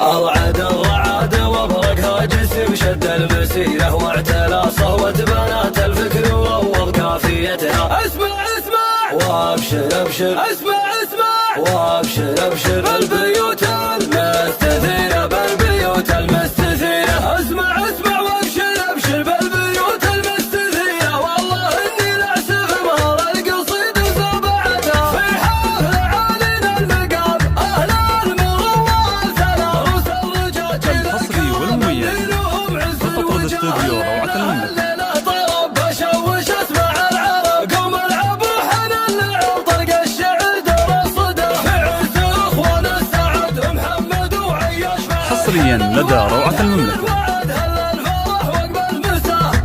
أرعد الرعاد وبرقها جسم شد المسيرة واعتلى صهوة بنات الفكر وروض كافيتها. اسمع اسمع وابشر ابشر، اسمع اسمع وابشر ابشر، البيوت المستثيرة بالبيوت المستثيرة. اسمع اسمع وابشر ابشر بالبيوت المستثيرة، والله اني لعسف مهر القصيد وزبعتها. في حفل عالين المقام اهل المروه ثلا روس الرجاج الحصري والمميز فقط الاستوديو روعة المملكة. حصريا لدى روعة المملكة.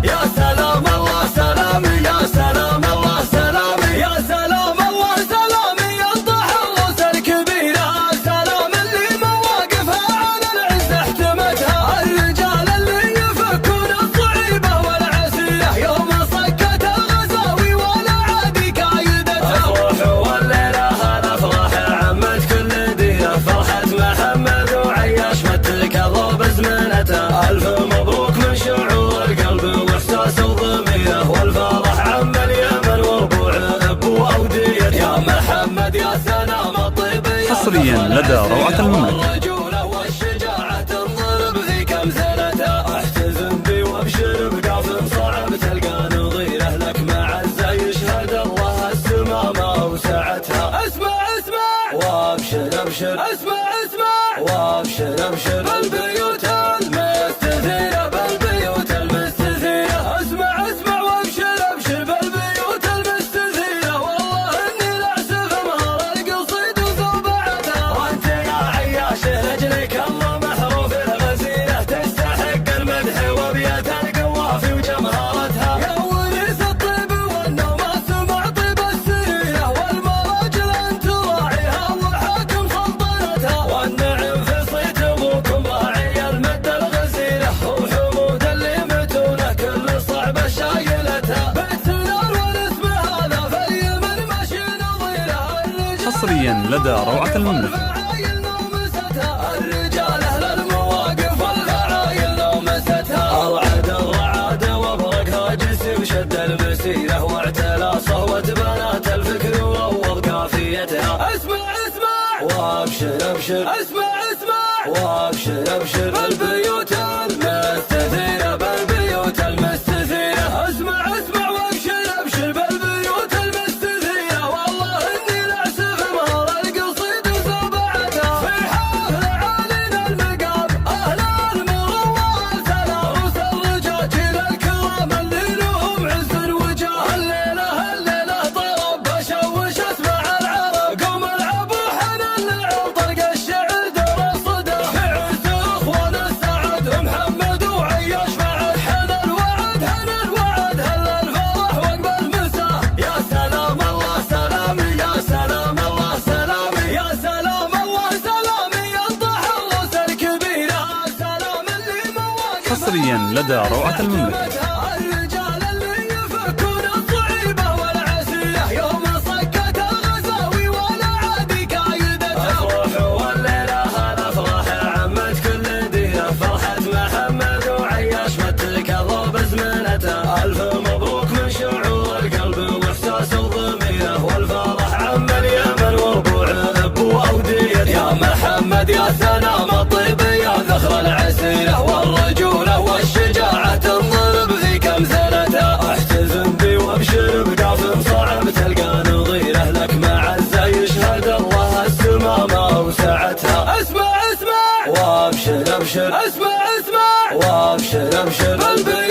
يا سلام الله سلامي، يا سلام الله سلامي، يا سلام الله سلامي، ينطح الروس الكبيرة. سلام اللي مواقفها على العز احتمتها، الرجال اللي يفكون الصعيبة والعسيرة، يوم صكت الغزاوي ولا عادي كايدتها. افرح والليلة هالافراح عمت كل ديرة، فرحة محمد وعياش متك الضرب زمنتها. الف مبروك من شعور القلب واحساس الضميره، والفرح عم اليمن وربوع ابو اوديه. يا محمد يا سلام الطيب، حصريا لدى روعة المملكة. الرجوله والشجاعه تنضرب ذيك امثلتها. احتزم بي وابشر بقاف صعب تلقى نظيره، لك معزه يشهد الله السما ما وسعتها. اسمع اسمع وابشر ابشر، اسمع اسمع وابشر ابشر، بالبيوت المستثيرة بالبيوت المستثيرة. اسمع اسمع وابشر ابشر بالبيوت المستثيرة، والله اني لعسف مهر القصيد وزبعتها. وانت يا عياش رجلك الله محروف الغزيرة، تستحق المدح وبيت القوافي وجمهرتها. يا وريث الطيب والنومات مع طيب السريرة، والمراجل انت راعيها وحاكم سلطنتها. والنعم في صيت ابوكم راعي المد الغزيرة، وحمود اللي متونه كل صعبة شايلتها. بيت سنان والاسم هذا في اليمن ماشي نظيره، حصريا لدى روعة المملكة. الرجال اهل المواقف والفعايل لومستها. ارعد الرعاد وبرقها جسم شد المسيرة، واعتلى صهوة بنات الفكر وروض كافيتها. اسمع اسمع وابشر ابشر، اسمع اسمع وابشر ابشر، بالبيوت المستثيرة بالبيوت المستثيرة. اسمع اسمع وابشر ابشر بالبيوت المستثيرة، والله اني لعسف مهر القصيد وزبعتها. في حفل عالين المقام اهل المروه ثلا روس الرجاج الكرام، اللي لهم عز وجاه. الليله الليله طرب بشوش اسمع العرب، قوم العبوا حنان العرض طلق الشعر دور الصدى. في عز اخوان السعد محمد وعياش بعد، حنى الوعد هلا الوعد هلا الفرح وقب المساء. يا سلام الله سلامي، يا سلام الله سلامي، يا سلام الله سلامي، ينطح الروس الكبيرة. سلام اللي مواقفها حصريا لدى روعة المملكة. الرجال اللي يفكون الصعيبة والعسيرة، يوم صكت الغزاوي ولا عادي كايدتها. افرح والليلة هالافراح عمت كل ديرة، فرحة محمد وعياش متك الضرب زمنتها. الف مبروك من شعور القلب واحساس الضميره، والفرح عم اليمن وربوع ابو اوديه. يا محمد يا سلام الطيب يا ذخر العسيرة، والرجولة والشجاعة تنضرب ذيك امثلتها. احتزم بي وابشر بقاف صعب تلقى نظيره، لك معزه يشهد الله السما ما وسعتها. اسمع اسمع وابشر ابشر، اسمع اسمع وابشر ابشر، بالبيوت